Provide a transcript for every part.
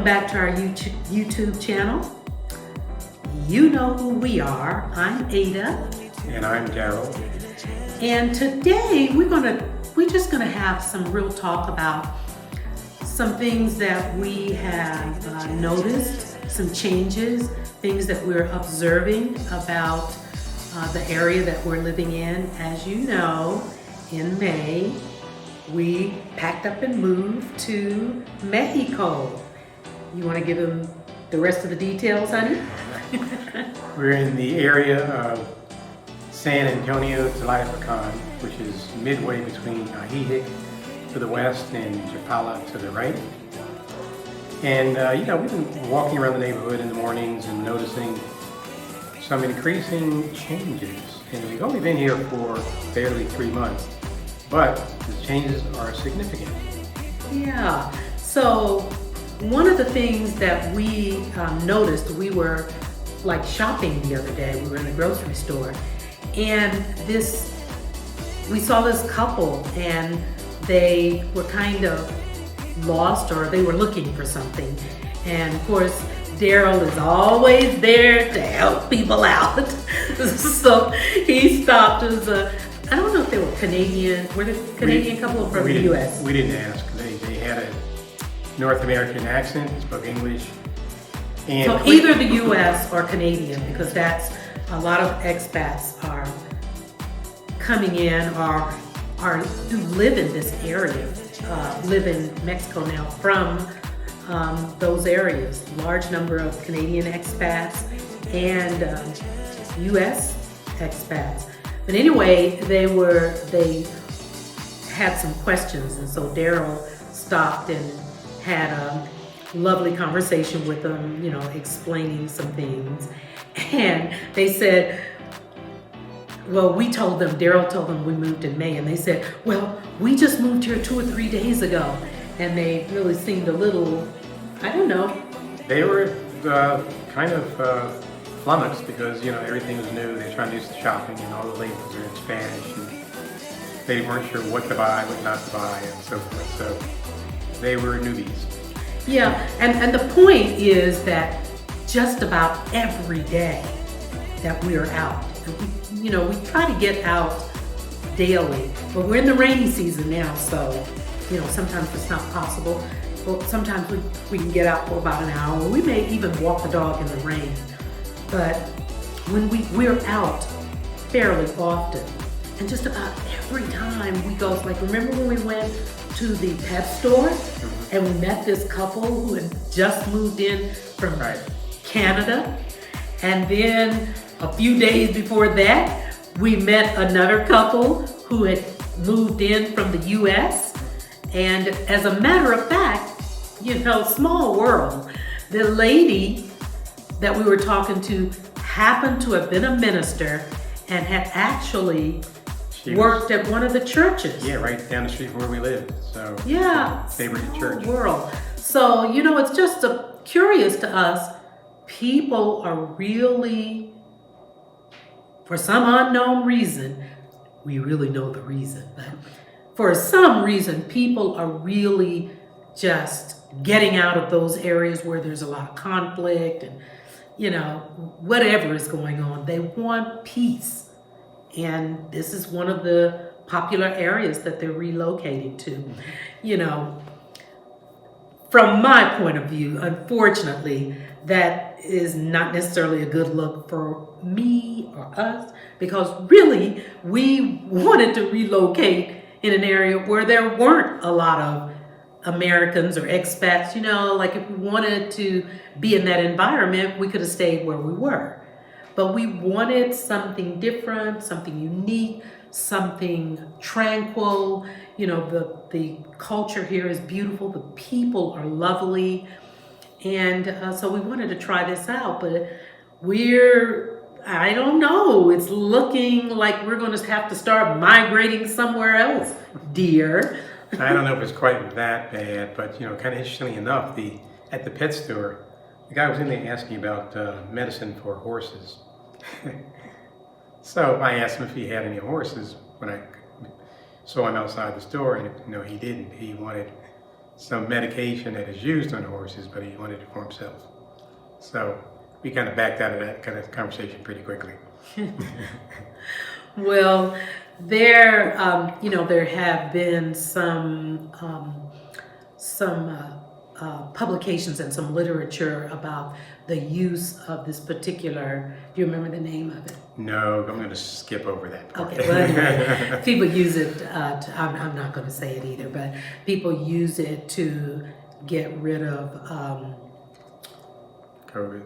back to our YouTube channel. You know who we are. I'm Ada. And I'm Daryl. And today we're just gonna have some real talk about some things that we have noticed, some changes, things that we're observing about the area that we're living in. As you know, in May, we packed up and moved to Mexico. You want to give them the rest of the details, honey? We're in the area of San Antonio Tlalpan, which is midway between Ajijic to the west and Chapala to the right. And we've been walking around the neighborhood in the mornings and noticing some increasing changes. And we've only been here for barely 3 months, but the changes are significant. Yeah, so one of the things that we noticed, we were like shopping the other day, we were in the grocery store, and we saw this couple and they were kind of lost, or they were looking for something. And of course, Daryl is always there to help people out. So he stopped as I don't know if they were Canadian. Were they Canadian couple from the U.S.? We didn't ask. They had a North American accent, spoke English. And so either the U.S. or Canadian, because that's a lot of expats are coming in or do live in this area, live in Mexico now from those areas. Large number of Canadian expats and U.S. expats. But anyway, they had some questions, and so Daryl stopped and had a lovely conversation with them, explaining some things. And they said, well, Daryl told them we moved in May, and they said, well, we just moved here 2 or 3 days ago. And they really seemed a little, I don't know. They were kind of flummoxed because, everything was new. They were trying to do some shopping and all the labels are in Spanish. And they weren't sure what to buy, what not to buy, and so forth. So they were newbies. Yeah, and the point is that just about every day that we are out, we try to get out daily, but we're in the rainy season now, so sometimes it's not possible. Well, sometimes we can get out for about an hour. We may even walk the dog in the rain. But when we're out fairly often, and just about every time we go, like remember when we went to the pet store and we met this couple who had just moved in from Canada, and then a few days before that we met another couple who had moved in from the U.S. And as a matter of fact, small world, the lady that we were talking to happened to have been a minister and had actually worked at one of the churches. Yeah, right down the street from where we live. So yeah, favorite church. World. So it's just curious to us. People are really, for some unknown reason, we really know the reason, but for some reason, people are really just getting out of those areas where there's a lot of conflict and whatever is going on. They want peace. And this is one of the popular areas that they're relocating to. From my point of view, unfortunately, that is not necessarily a good look for me or us, because really we wanted to relocate in an area where there weren't a lot of Americans or expats. Like if we wanted to be in that environment, we could have stayed where we were. But we wanted something different, something unique, something tranquil. The culture here is beautiful. The people are lovely. And so we wanted to try this out, but I don't know. It's looking like we're going to have to start migrating somewhere else, dear. I don't know if it's quite that bad, but kind of interestingly enough, at the pet store, the guy was in there asking about medicine for horses. So I asked him if he had any horses when I saw him outside the store, and he didn't. He wanted some medication that is used on horses, but he wanted it for himself. So we kind of backed out of that kind of conversation pretty quickly. Well, there, there have been some publications and some literature about the use of this particular. Do you remember the name of it? No, I'm going to skip over that part. Okay, well, anyway, people use it. I'm not going to say it either, but people use it to get rid of. COVID.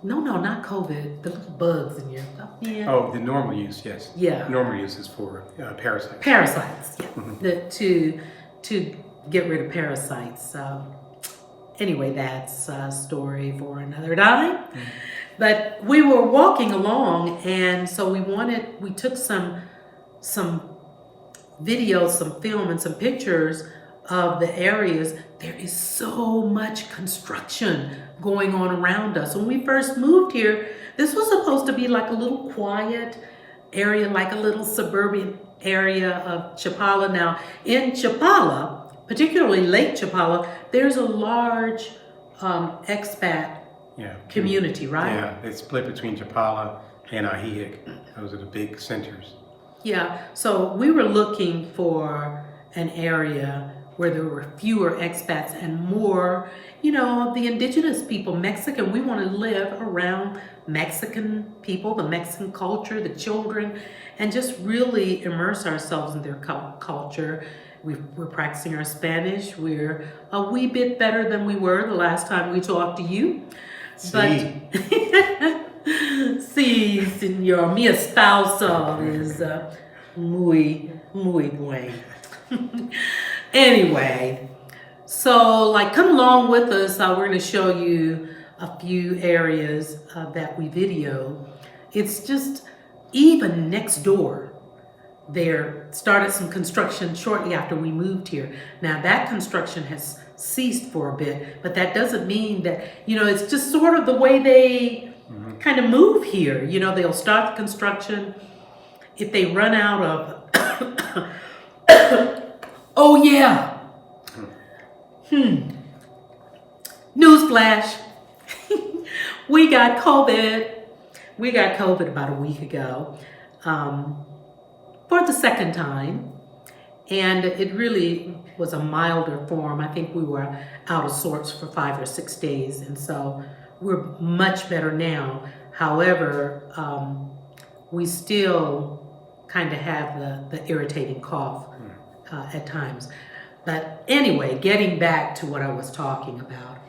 No, not COVID. The little bugs in your. Yeah. Oh, the normal use, yes. Yeah. Normal use is for parasites. Parasites, yeah. Mm-hmm. To get rid of parasites. Anyway, that's a story for another time. Mm-hmm. But we were walking along, and so we took some videos, some film, and some pictures of the areas. There is so much construction going on around us. When we first moved here, this was supposed to be like a little quiet area, like a little suburban area of Chapala. Now, in Chapala, particularly Lake Chapala, there's a large expat community, right? Yeah, it's split between Chapala and Ahihik. Those are the big centers. Yeah, so we were looking for an area where there were fewer expats and more, of the indigenous people, Mexican. We want to live around Mexican people, the Mexican culture, the children, and just really immerse ourselves in their culture. We're practicing our Spanish. We're a wee bit better than we were the last time we talked to you. Sí. But sí, señor, mi esposo is muy bueno. Anyway, so come along with us. We're going to show you a few areas that we video. It's just even next door. There started some construction shortly after we moved here. Now that construction has ceased for a bit, but that doesn't mean that, it's just sort of the way they kind of move here. They'll start the construction. If they run out of, oh yeah. Newsflash. We got COVID. We got COVID about a week ago. For the second time, and it really was a milder form. I think we were out of sorts for 5 or 6 days, and so we're much better now. However, we still kind of have the irritating cough at times. But anyway, getting back to what I was talking about,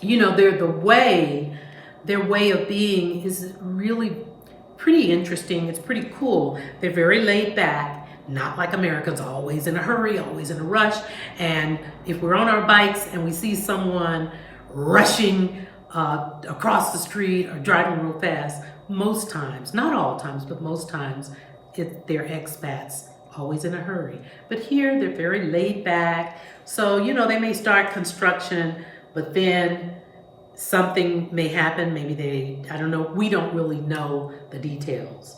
their way of being is really pretty interesting. It's pretty cool. They're very laid back, not like Americans, always in a hurry, always in a rush. And if we're on our bikes and we see someone rushing across the street or driving real fast, most times, not all times, but most times, they're expats, always in a hurry. But here they're very laid back. So, they may start construction, but then something may happen. Maybe I don't know. We don't really know the details.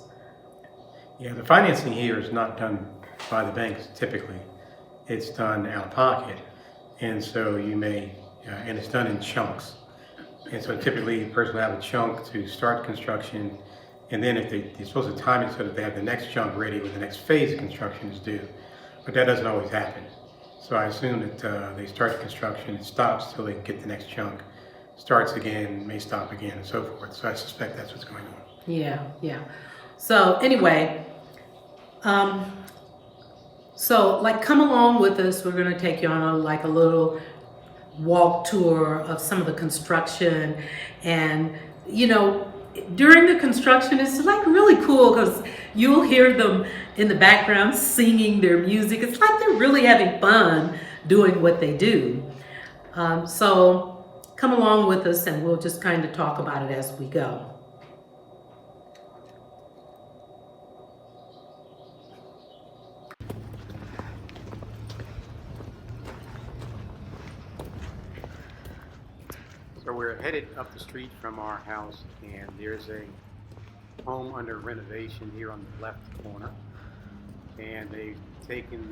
Yeah, the financing here is not done by the banks typically. It's done out of pocket. And so and it's done in chunks. And so typically the person will have a chunk to start construction. And then if they're supposed to time it so that they have the next chunk ready when the next phase of construction is due. But that doesn't always happen. So I assume that they start construction, it stops till they can get the next chunk. Starts again, may stop again, and so forth. So I suspect that's what's going on. Yeah. So anyway, come along with us. We're going to take you on a little walk tour of some of the construction. And, during the construction, it's really cool because you'll hear them in the background singing their music. It's like they're really having fun doing what they do. So come along with us and we'll just kind of talk about it as we go. So we're headed up the street from our house, and there's a home under renovation here on the left corner. And they've taken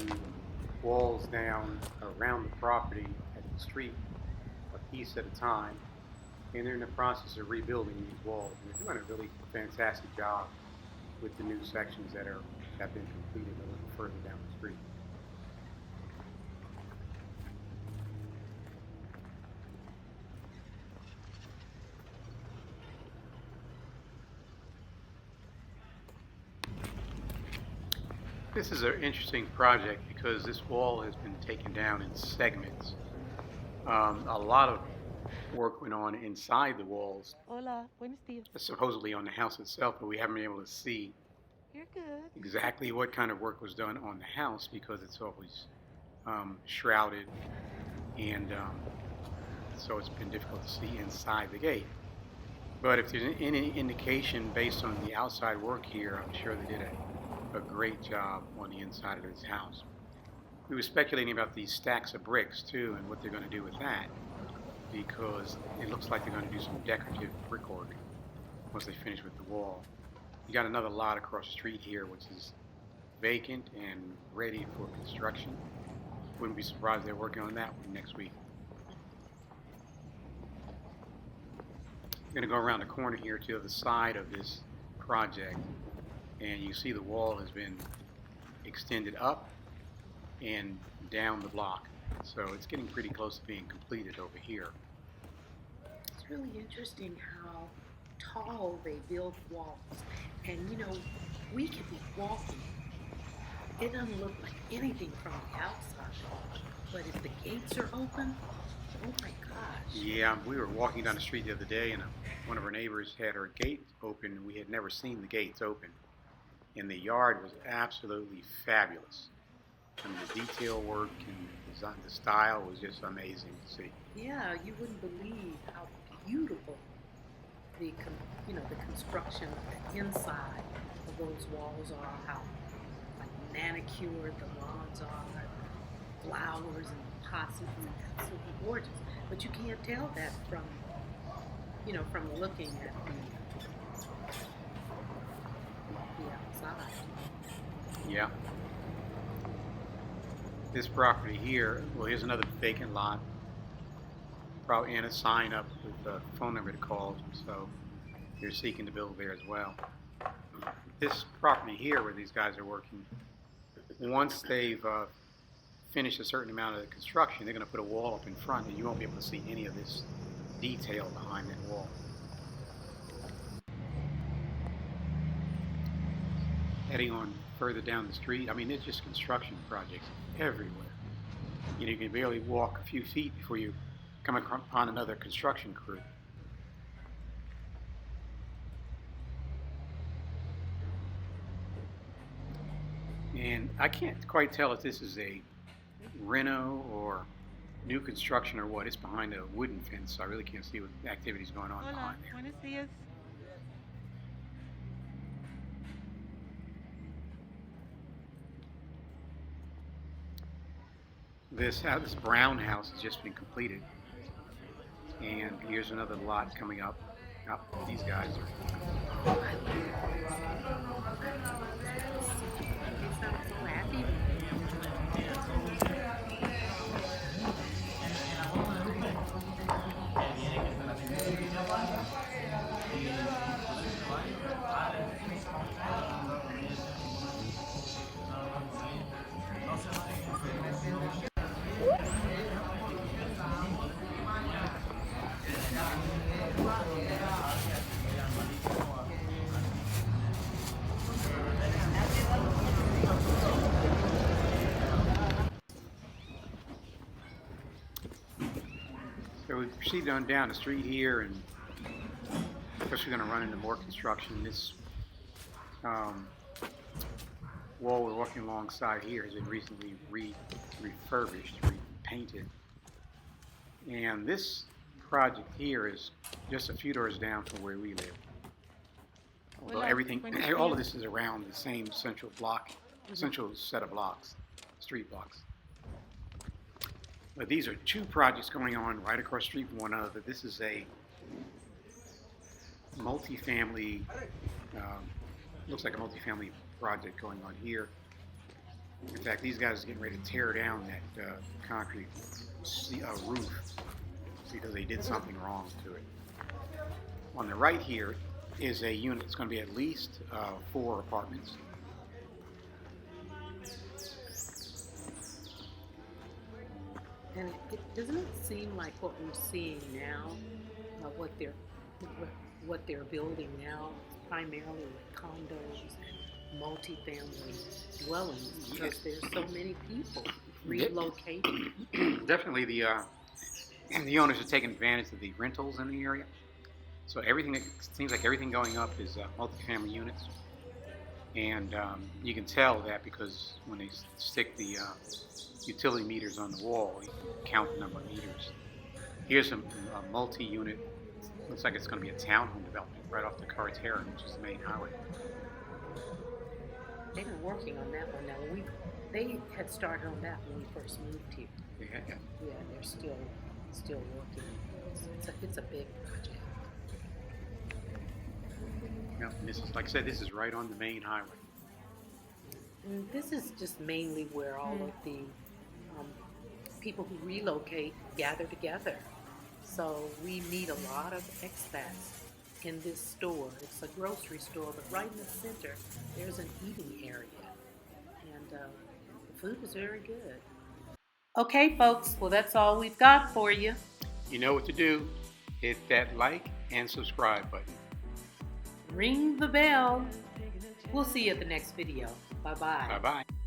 walls down around the property at the street, a piece at a time. And they're in the process of rebuilding these walls. And they're doing a really fantastic job with the new sections that have been completed a little further down the street. This is an interesting project because this wall has been taken down in segments. A lot of work went on inside the walls, Hola, buenos dias. supposedly on the house itself, but we haven't been able to see You're good. exactly what kind of work was done on the house because it's always shrouded, and so it's been difficult to see inside the gate. But if there's any indication based on the outside work here, I'm sure they did a great job on the inside of this house. We were speculating about these stacks of bricks too and what they're going to do with that, because it looks like they're going to do some decorative brickwork once they finish with the wall. You got another lot across the street here which is vacant and ready for construction. Wouldn't be surprised they're working on that one next week. I'm going to go around the corner here to the side of this project, and you see the wall has been extended up and down the block. So it's getting pretty close to being completed over here. It's really interesting how tall they build walls. And you know, we could be walking. It doesn't look like anything from the outside. But if the gates are open, oh my gosh. Yeah, we were walking down the street the other day, and one of our neighbors had her gate open, and we had never seen the gates open. And the yard was absolutely fabulous. I mean, the detail work and the design, the style was just amazing to see. Yeah, you wouldn't believe how beautiful the construction of the inside of those walls are, how like manicured the lawns are, flowers and pots, and absolutely gorgeous. But you can't tell that from looking at the outside. Yeah. This property here, well, here's another vacant lot, probably, and a sign up with a phone number to call, so you're seeking to build there as well. This property here where these guys are working, once they've finished a certain amount of the construction, they're going to put a wall up in front, and you won't be able to see any of this detail behind that wall. Heading on further down the street, I mean, there's just construction projects everywhere. You know, you can barely walk a few feet before you come upon another construction crew. And I can't quite tell if this is a reno or new construction or what. It's behind a wooden fence, so I really can't see what activity's going on Hola, behind there. buenos dias. This brown house has just been completed, and here's another lot coming up. Oh, these guys are. They sound so happy. So we proceeded on down the street here, and of course we're going to run into more construction. This wall we're walking alongside here has been recently refurbished, repainted. And this project here is just a few doors down from where we live. Although Hola, everything, buenos all dias. of this is around the same central block, central set of blocks, street blocks. But these are two projects going on right across the street from one another. This is a multifamily, looks like a multifamily project going on here. In fact, these guys are getting ready to tear down that concrete roof because they did something wrong to it. On the right here is a unit that's going to be at least 4 apartments. And doesn't it seem like what we're seeing now, what they're building now, primarily like condos and multifamily dwellings, because there's so many people relocating. Definitely, the owners are taking advantage of the rentals in the area. So everything, it seems like everything going up is multifamily units, and you can tell that because when they stick the utility meters on the wall, you can count the number of meters. Here's a multi-unit. Looks like it's going to be a townhome development right off the Carretera, which is the main highway. They've been working on that one now. They had started on that when we first moved here. Yeah. Yeah, they're still working. It's a big project. Yeah, and this is, like I said, this is right on the main highway. And this is just mainly where all of the people who relocate gather together. So we meet a lot of expats in this store. It's a grocery store, but right in the center, there's an eating area. And the food is very good. Okay, folks, well, that's all we've got for you. You know what to do. Hit that like and subscribe button. Ring the bell. We'll see you at the next video. Bye-bye. Bye-bye.